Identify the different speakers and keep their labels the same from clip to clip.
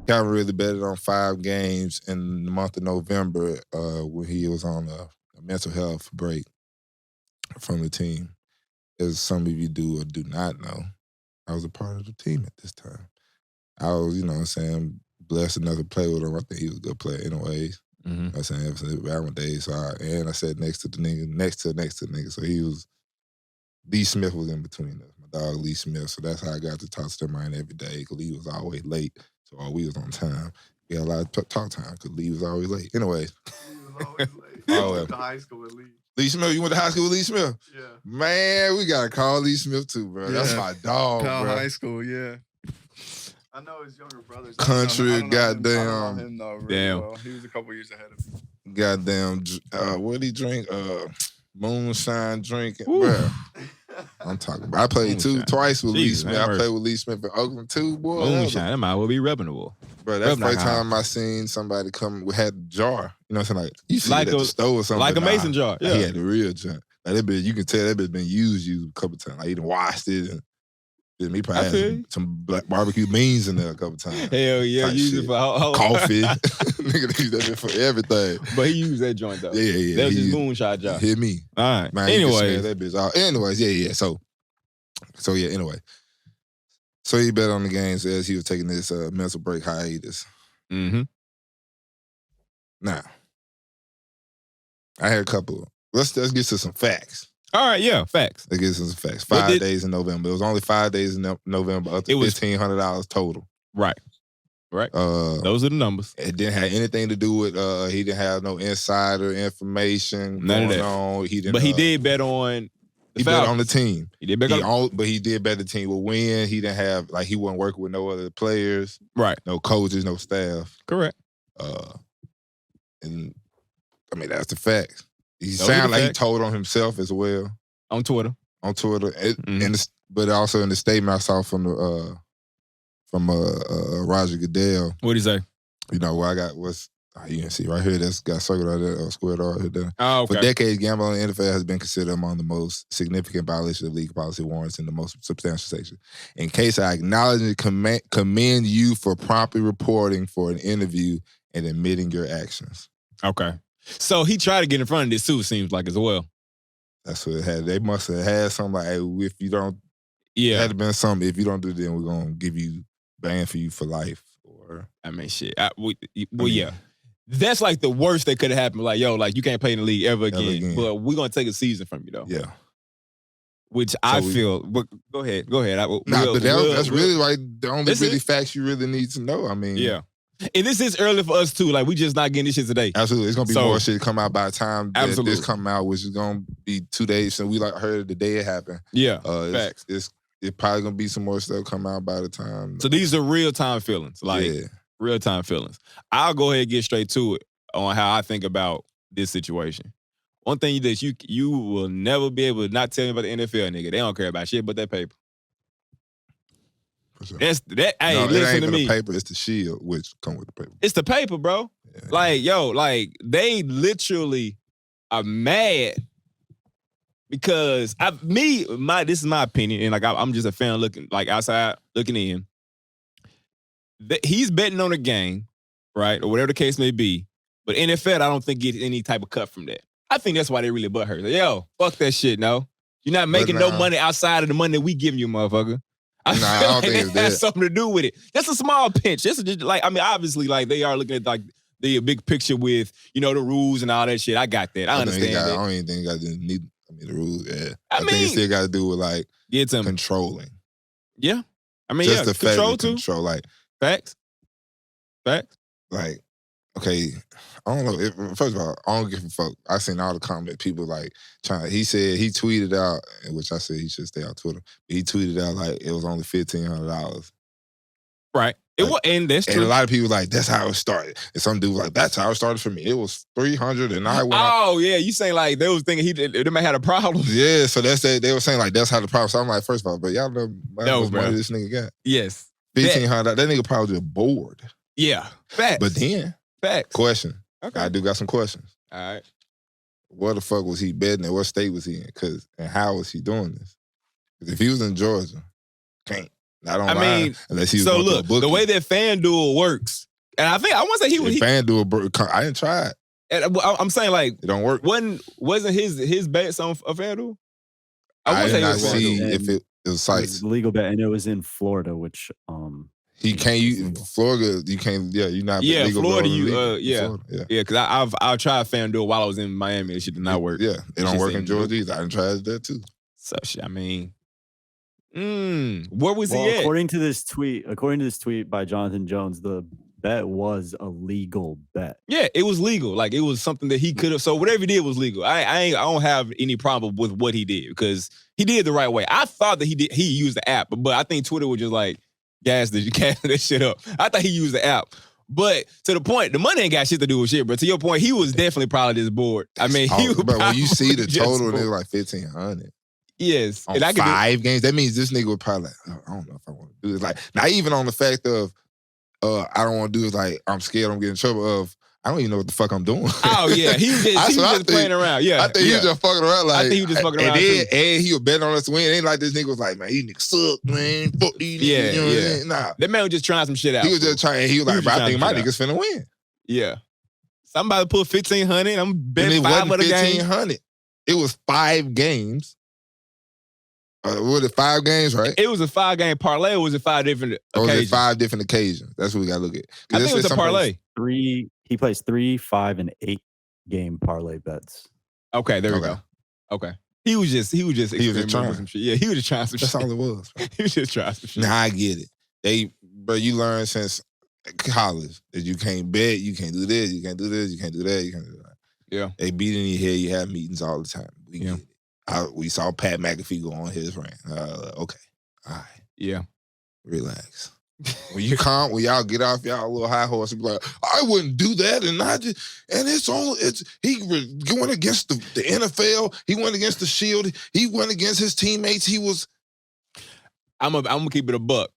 Speaker 1: Calvin really betted on 5 games in the month of November when he was on a mental health break from the team. As some of you do or do not know, I was a part of the team at this time. I was, blessed enough to play with him. I think he was a good player anyways.
Speaker 2: Mm-hmm.
Speaker 1: You know what I'm saying? It was back in the day. So I sat next to the nigga, next to the nigga. So he was, Lee Smith was in between us, my dog Lee Smith. So that's how I got to talk to him every day because Lee was always late. So we was on time. We had a lot of talk time because Lee was always late. Anyways.
Speaker 3: Lee was always late. I went to high school with Lee.
Speaker 1: Lee Smith, you went to high school with Lee Smith?
Speaker 3: Yeah.
Speaker 1: Man, we got to call Lee Smith too, bro. Yeah. That's my dog,
Speaker 4: Powell
Speaker 1: bro.
Speaker 4: High School, yeah.
Speaker 3: I know his younger brothers.
Speaker 1: Country, goddamn.
Speaker 4: I don't know him though, really well. He was a couple years ahead of me.
Speaker 1: Goddamn, what did he drink? Moonshine drinking, bro. I'm talking about. I played twice with Lee Smith. I played with Lee Smith in Oakland too, boy.
Speaker 2: Moonshine, that might well be rubbing the wall.
Speaker 1: Bro, that's the first time I seen somebody come. We had a jar. You know what I'm saying? Like, you see it at the store or something.
Speaker 2: Like a mason jar. Yeah.
Speaker 1: He had the real jar. Like, that bitch, you can tell that bitch been used a couple times. Like, he done washed it and he probably had some black barbecue beans in there a couple times.
Speaker 2: Hell yeah, use it for
Speaker 1: coffee. Nigga use that bitch for everything.
Speaker 2: But he used that joint though.
Speaker 1: Yeah.
Speaker 2: That was his moonshot job.
Speaker 1: Hit me.
Speaker 2: All right.
Speaker 1: Man,
Speaker 2: anyway,
Speaker 1: that bitch out. Anyways, yeah. So yeah. Anyway, so he bet on the games as he was taking this mental break hiatus.
Speaker 2: Mm-hmm.
Speaker 1: Now, I had a couple. Let's get to some facts.
Speaker 2: All right, yeah, facts.
Speaker 1: Let's get to some facts. 5 days in November. It was only 5 days in November. Up to $1,500 total.
Speaker 2: Right. Those are the numbers.
Speaker 1: It didn't have anything to do with. He didn't have no insider information.
Speaker 2: None of that.
Speaker 1: On. He didn't.
Speaker 2: But he did bet on.
Speaker 1: He bet on the team.
Speaker 2: He did bet on.
Speaker 1: But he did bet the team will win. He didn't have he wasn't working with no other players.
Speaker 2: Right.
Speaker 1: No coaches. No staff.
Speaker 2: Correct.
Speaker 1: And I mean that's the facts. He sounded like he told on himself as well.
Speaker 2: On Twitter.
Speaker 1: But also in the statement I saw from Roger Goodell.
Speaker 2: What'd he say?
Speaker 1: You know, what I got was, you can see right here, that's got circled out there, squared out here. There.
Speaker 2: Oh, okay.
Speaker 1: For decades, gambling in the NFL has been considered among the most significant violations of league policy warrants in the most substantial section. In case I acknowledge and commend you for promptly reporting for an interview and admitting your actions.
Speaker 2: Okay. So he tried to get in front of this too, seems like, as well.
Speaker 1: That's what it had. They must have had something like, hey, if you don't,
Speaker 2: it
Speaker 1: had been something, if you don't do it, then we're going to give you, ban for you for life. Or
Speaker 2: I mean, shit. Yeah. That's like the worst that could have happened. Like, yo, like you can't play in the league ever again. But we're going to take a season from you, though.
Speaker 1: Yeah.
Speaker 2: Which I feel, but go ahead.
Speaker 1: But that's really like the only really facts you really need to know. I mean.
Speaker 2: Yeah. And this is early for us too. Like we just not getting this shit today.
Speaker 1: Absolutely, it's gonna be more shit come out by the time that this come out, which is gonna be 2 days since we heard the day it happened.
Speaker 2: Yeah,
Speaker 1: facts. It's probably gonna be some more stuff come out by the time.
Speaker 2: So these are real time feelings, real time feelings. I'll go ahead and get straight to it on how I think about this situation. One thing that you will never be able to not tell me about the NFL, nigga. They don't care about shit but that paper.
Speaker 1: Sure.
Speaker 2: That's that. Hey,
Speaker 1: no,
Speaker 2: listen
Speaker 1: it ain't
Speaker 2: to me.
Speaker 1: The paper, it's the shield, which come with the paper.
Speaker 2: It's the paper, bro. Yeah. Like, yo, like they literally are mad because this is my opinion, and like I'm just a fan looking like outside looking in. He's betting on a game, right, or whatever the case may be. But NFL, I don't think gets any type of cut from that. I think that's why they really butthurt. Like, yo, fuck that shit. No, you're not making no money outside of the money that we giving you, motherfucker. I don't think it's that. Has something to do with it. That's a small pinch. This is just like, I mean, obviously, like they are looking at like the big picture with, you know, the rules and all that shit. I got that. I understand that.
Speaker 1: I don't even think it got to need the rules. Yeah, I think it still got to do with like controlling.
Speaker 2: Yeah, I mean,
Speaker 1: just the
Speaker 2: control
Speaker 1: too. Control, like
Speaker 2: facts.
Speaker 1: Like, okay, I don't know. First of all, I don't give a fuck. I seen all the comments. People like trying. He said he tweeted out, which I said he should stay on Twitter. But he tweeted out like it was only $1,500.
Speaker 2: Right. It was, and that's true.
Speaker 1: And a lot of people like that's how it started. And some dude was like that's how it started for me. It was $300, and I went.
Speaker 2: Oh yeah, you saying like they was thinking they might had a problem.
Speaker 1: Yeah, so that's that. They were saying like that's how the problem. So I'm like, first of all, but y'all know how much money this nigga got.
Speaker 2: Yes,
Speaker 1: $1,500. That nigga probably just bored.
Speaker 2: Yeah, facts.
Speaker 1: But then, question. Okay. I do got some questions.
Speaker 2: All right.
Speaker 1: Where the fuck was he betting at? What state was he in? And how was he doing this? Because if he was in Georgia, Not
Speaker 2: I
Speaker 1: online.
Speaker 2: mean,
Speaker 1: Unless he was
Speaker 2: so
Speaker 1: going to a
Speaker 2: look,
Speaker 1: bookie.
Speaker 2: the way that FanDuel works, and I want to say he
Speaker 1: FanDuel, I didn't try it.
Speaker 2: And I'm saying like
Speaker 1: It don't work.
Speaker 2: Wasn't his bets on FanDuel?
Speaker 1: I did not
Speaker 2: FanDuel.
Speaker 1: see if it was sites.
Speaker 5: It was legal bet, and it was in Florida, which
Speaker 1: he can't use Florida. You can't. Yeah, you're not.
Speaker 2: Yeah,
Speaker 1: legal
Speaker 2: Florida.
Speaker 1: Florida,
Speaker 2: Yeah. Because I tried FanDuel while I was in Miami. It shit did not work.
Speaker 1: Yeah, it don't work in Georgia either. I didn't try that too.
Speaker 2: So shit. I mean, where was he at?
Speaker 5: According to this tweet by Jonathan Jones, the bet was a legal bet.
Speaker 2: Yeah, it was legal. Like it was something that he could have. So whatever he did was legal. I don't have any problem with what he did because he did the right way. I thought that he used the app, but I think Twitter was just like gas that shit up. I thought he used the app. But to the point, the money ain't got shit to do with shit. But to your point, he was definitely probably just bored. I mean,
Speaker 1: but when you see the total, it was like 1,500.
Speaker 2: Yes,
Speaker 1: on 5 games. That means this nigga would probably like, oh, I don't know if I want to do this. Like, not even on the fact of I don't want to do it. Like, I'm scared I'm getting in trouble. Of I don't even know what the fuck I'm doing.
Speaker 2: Oh yeah, he was just playing around. Yeah,
Speaker 1: I think he was just fucking around. Like,
Speaker 2: I think he was just fucking around.
Speaker 1: And he was betting on us to win. It ain't like this nigga was like, man, these niggas suck, man. Fuck these niggas. You know what I mean? Nah,
Speaker 2: that man was just trying some shit out.
Speaker 1: He was just trying. He was like, bro, I think my niggas finna win.
Speaker 2: Yeah, somebody put 1,500. I'm betting 5 of the game.
Speaker 1: 1,500. It was 5 games. Was it 5 games, right?
Speaker 2: It was a 5-game parlay, or was it 5 different occasions?
Speaker 1: Or was it 5 different occasions? That's what we got to look at.
Speaker 2: I think it was a parlay.
Speaker 5: He plays 3, 5, and 8 game parlay bets.
Speaker 2: Okay, there we go. Okay. He was just
Speaker 1: trying
Speaker 2: some shit. Yeah, he was just trying some shit.
Speaker 1: That's all it was.
Speaker 2: He was just trying some shit.
Speaker 1: Nah, I get it. Bro, you learn since college that you can't bet, you can't do this, you can't do this, you can't do that, you can't do that.
Speaker 2: Yeah.
Speaker 1: They beat in your head, you have meetings all the time. We get it. We saw Pat McAfee go on his rant. Okay. All right.
Speaker 2: Yeah.
Speaker 1: Relax. When you calm, when y'all get off y'all little high horse and be like, I wouldn't do that, he went against the NFL, he went against the Shield, he went against his teammates,
Speaker 2: I'm gonna keep it a buck.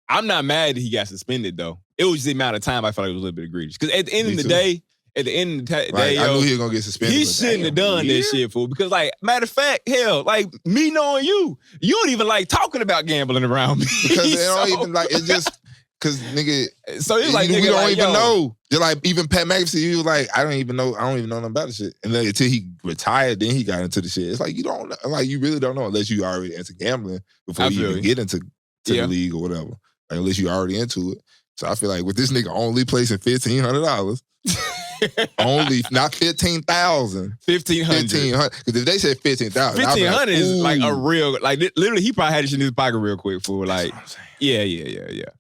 Speaker 2: I'm not mad that he got suspended though. It was just the amount of time I felt like it was a little bit egregious. Because at the end of the day, I knew
Speaker 1: he was gonna get suspended.
Speaker 2: He shouldn't have done that shit, fool. Because, like, matter of fact, hell, like me knowing you don't even like talking about gambling around me.
Speaker 1: Because they don't even like it's just because nigga.
Speaker 2: So it's like
Speaker 1: we
Speaker 2: nigga,
Speaker 1: don't
Speaker 2: like,
Speaker 1: even know. Just like even Pat McAfee, he was like, I don't even know nothing about the shit. And then until he retired, then he got into the shit. It's like you really don't know unless you already into gambling before you even get into the league or whatever. Like, unless you already into it. So I feel like with this nigga only placing $1,500. Only not 15,000.
Speaker 2: 1,500.
Speaker 1: Because if they said 15,000,
Speaker 2: 1,500 is like a real, like literally he probably had this shit in his pocket real quick for like, yeah.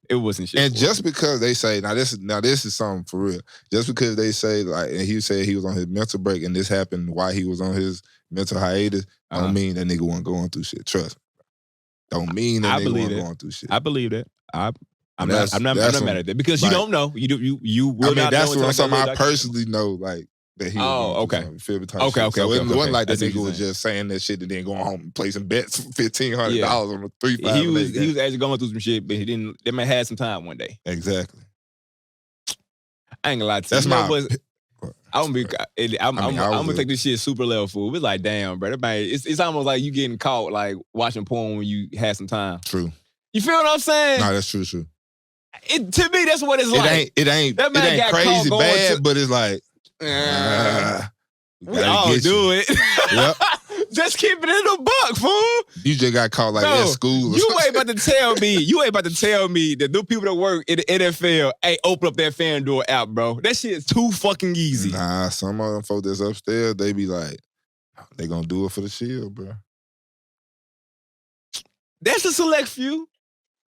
Speaker 2: It wasn't shit.
Speaker 1: And just because they say now this is something for real. Just because they say like, and he said he was on his mental break and this happened while he was on his mental hiatus, don't mean that nigga wasn't going through shit. Trust me. Don't mean that nigga wasn't going through shit.
Speaker 2: I believe that. I'm not mad at that because you don't know. You will not know.
Speaker 1: That's something I personally know, like that he was
Speaker 2: okay.
Speaker 1: Okay. So it wasn't like that nigga was just saying that shit and then going home and placing bets for $1,500 on a 3-5.
Speaker 2: He was actually going through some shit, but he didn't. They might have some time one day.
Speaker 1: Exactly.
Speaker 2: I ain't gonna lie to you.
Speaker 1: That's my.
Speaker 2: I'm gonna take this shit super level fool. It's like, damn, bro. It's almost like you getting caught like watching porn when you had some time.
Speaker 1: True.
Speaker 2: You feel what I'm saying?
Speaker 1: No, that's true.
Speaker 2: To me, that's what it's like.
Speaker 1: It ain't crazy bad, but it's like
Speaker 2: we all do it.
Speaker 1: Yep.
Speaker 2: Just keep it in the buck, fool.
Speaker 1: You just got caught like at school.
Speaker 2: You ain't about to tell me that the people that work in the NFL ain't open up that FanDuel app, bro. That shit is too fucking easy.
Speaker 1: Nah, some of them folks that's upstairs, they be like, they gonna do it for the Shield, bro.
Speaker 2: That's a select few.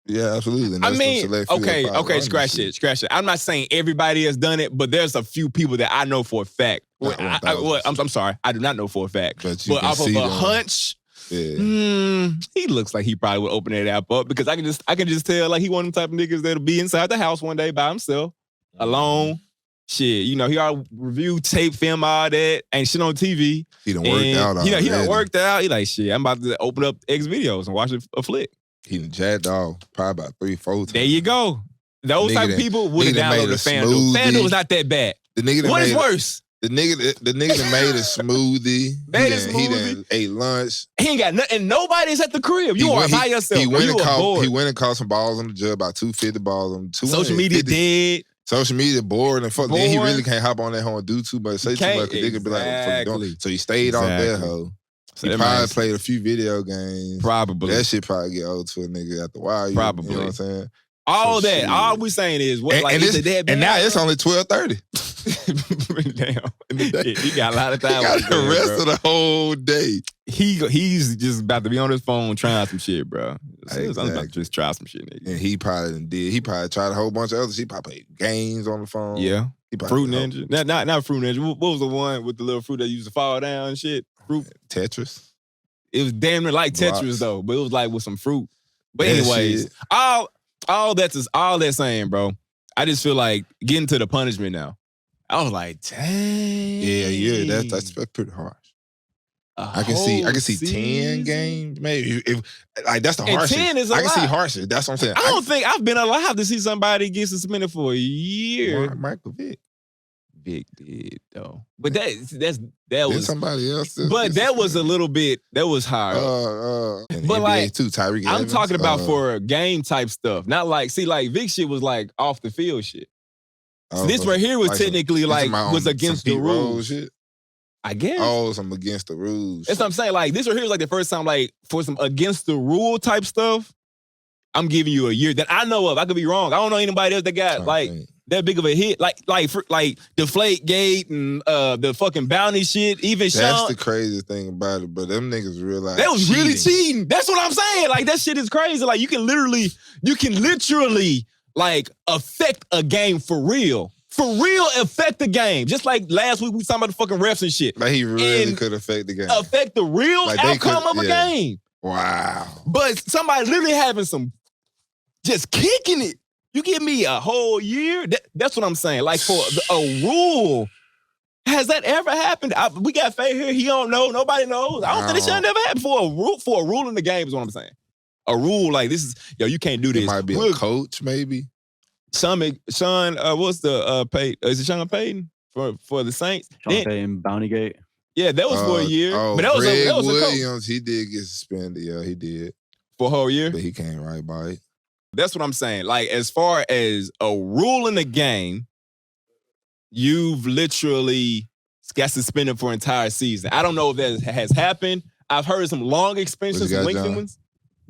Speaker 1: Yeah, absolutely.
Speaker 2: I mean, okay, scratch it. I'm not saying everybody has done it, but there's a few people that I know for a fact. I'm sorry, I do not know for a fact. But off of a hunch, he looks like he probably would open that app up because I can just tell like he one of them type of niggas that'll be inside the house one day by himself, alone. Shit, he already review tape, film, all that, ain't shit on TV.
Speaker 1: He done worked out.
Speaker 2: He done worked out. He like, shit, I'm about to open up X videos and watch a flick.
Speaker 1: He done jacked off probably about 3-4 times.
Speaker 2: There you go. Those type of people would have downloaded FanDuel. FanDuel was not that bad. What is worse?
Speaker 1: The nigga that made a smoothie. He done ate lunch.
Speaker 2: He ain't got nothing. And nobody's at the crib. You are by yourself.
Speaker 1: He
Speaker 2: went
Speaker 1: and caught some balls on the jug, about 250 balls on 250.
Speaker 2: Social media dead.
Speaker 1: Social media bored and fuck. Then he really can't hop on that hoe and do too much, say too much. Cause they could be like, what the fuck you doing? So he stayed on that hoe. So he probably played a few video games.
Speaker 2: Probably.
Speaker 1: That shit probably get old to a nigga after a while.
Speaker 2: Probably.
Speaker 1: You know what I'm saying?
Speaker 2: All that. All we saying is what
Speaker 1: and now it's only 12:30.
Speaker 2: Damn. He got a lot of time.
Speaker 1: He got the rest of the whole day.
Speaker 2: He's just about to be on his phone trying some shit, bro.
Speaker 1: Exactly.
Speaker 2: I'm about to just try some shit, nigga.
Speaker 1: And he probably tried a whole bunch of other shit. He probably played games on the phone.
Speaker 2: Yeah. Fruit Ninja. Not Fruit Ninja. What was the one with the little fruit that used to fall down and shit? Fruit.
Speaker 1: Tetris.
Speaker 2: It was damn near like Tetris though, but it was like with some fruit. But anyways, all that's saying, bro. I just feel like getting to the punishment now. I was like, dang.
Speaker 1: Yeah, that's pretty harsh. I can see 10 games, maybe. If like that's the harshest.
Speaker 2: 10 is a
Speaker 1: I
Speaker 2: lot.
Speaker 1: can see harsher. That's what I'm saying.
Speaker 2: I don't think I've been alive to see somebody get suspended for a year.
Speaker 1: Michael Vick
Speaker 2: did though, but that was
Speaker 1: somebody else.
Speaker 2: But that was a little bit. That was hard.
Speaker 1: But like too, Tyreek
Speaker 2: I'm
Speaker 1: Evans,
Speaker 2: talking about for game type stuff, not like Vic shit was like off the field shit. So this right here was like technically was against the rules. Shit. I guess.
Speaker 1: Oh, some against the rules.
Speaker 2: That's what I'm saying. Like this right here was like the first time like for some against the rule type stuff. I'm giving you a year that I know of. I could be wrong. I don't know anybody else that got that big of a hit. Like Deflate Gate and the fucking bounty shit. Even
Speaker 1: that's
Speaker 2: Sean.
Speaker 1: the craziest thing about it. But them niggas realize
Speaker 2: that was really cheating. That's what I'm saying. Like that shit is crazy. Like you can literally like affect a game for real. For real, affect the game. Just like last week we talking about the fucking refs and shit.
Speaker 1: Like he really could affect the game.
Speaker 2: Affect the real outcome of a game.
Speaker 1: Wow.
Speaker 2: But somebody literally having some, just kicking it. You give me a whole year? That's what I'm saying. Like for a rule, has that ever happened? We got Faye here. He don't know. Nobody knows. I don't think it should have never happened for a rule in the game is what I'm saying. A rule like this is, you can't do this.
Speaker 1: It might be a coach maybe.
Speaker 2: Sean, what's the is it Sean Payton for the Saints?
Speaker 5: Sean Payton, Bountygate.
Speaker 2: Yeah, that was for a year. But that was a
Speaker 1: Williams, he did get suspended. Yeah, he did.
Speaker 2: For a whole year?
Speaker 1: But he came right by it.
Speaker 2: That's what I'm saying. Like, as far as a rule in the game, you've literally got suspended for an entire season. I don't know if that has happened. I've heard some long extensions, some lengthy ones.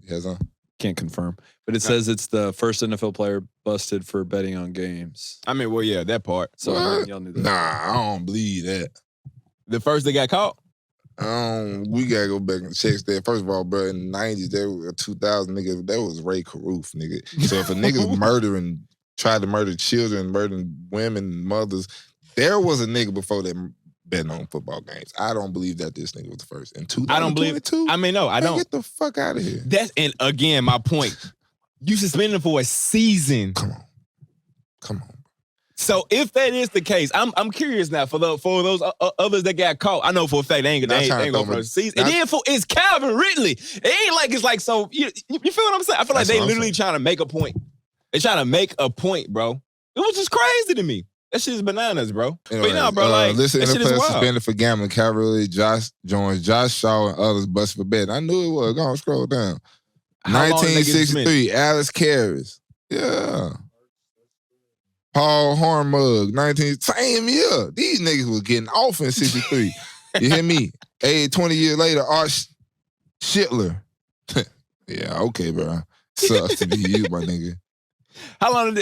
Speaker 1: Has on.
Speaker 4: Can't confirm. But it says it's the first NFL player busted for betting on games.
Speaker 2: I mean, well, yeah, that part.
Speaker 4: So y'all knew that.
Speaker 1: Nah, I don't believe that.
Speaker 2: The first they got caught?
Speaker 1: We gotta go back and check that. First of all, bro, in the 90s, there were 2000 niggas, that was Ray Caruth, nigga. So if a nigga tried to murder children, murdering women, mothers, there was a nigga before that betting on football games. I don't believe that this nigga was the first. In 2022?
Speaker 2: I don't believe. I mean, no, I don't.
Speaker 1: Get the fuck out of here.
Speaker 2: And again, my point. You suspended him for a season.
Speaker 1: Come on.
Speaker 2: So if that is the case, I'm curious now for those others that got caught. I know for a fact they ain't going for a season. And then it's Calvin Ridley. It ain't like it's like so. You feel what I'm saying? I feel like they literally trying to make a point. They trying to make a point, bro. It was just crazy to me. That shit is bananas, bro.
Speaker 1: Anyway,
Speaker 2: but no, bro, like
Speaker 1: listen,
Speaker 2: that shit is
Speaker 1: NFL
Speaker 2: wild.
Speaker 1: suspended for gambling. Calvin Ridley, Josh Shaw, and others busted for betting. I knew it was. Go on, scroll down.
Speaker 2: How long did they get
Speaker 1: 1963, Alex Karras. Yeah. Paul Hornmug, same year. These niggas was getting off in 63. You hear me? 20 years later, Art Shitler. Yeah, okay, bro. Sucks to be you, my nigga.
Speaker 2: How long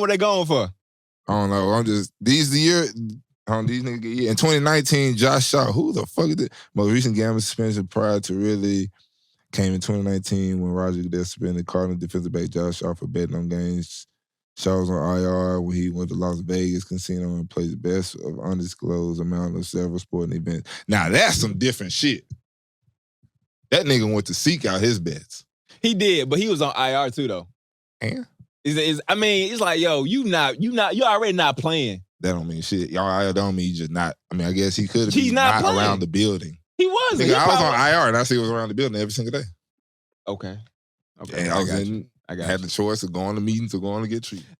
Speaker 2: were they going for?
Speaker 1: I don't know. These niggas get year. In 2019, Josh Shaw, who the fuck is this? Most recent gambling suspension prior to really came in 2019 when Roger Goodell suspended Cardinals defensive back Josh Shaw for betting on games. Shaw was on IR when he went to Las Vegas Casino and played the best of undisclosed amount of several sporting events. Now, that's some different shit. That nigga went to seek out his bets.
Speaker 2: He did, but he was on IR too, though.
Speaker 1: And?
Speaker 2: I mean, it's like, yo, you already not playing.
Speaker 1: That don't mean shit. Y'all IR don't mean you just not. I mean, I guess he could have been not around the building.
Speaker 2: He was.
Speaker 1: Nigga, I was on IR and I see he was around the building every single day.
Speaker 2: Okay.
Speaker 1: And I had the choice of going to meetings or going to get treated.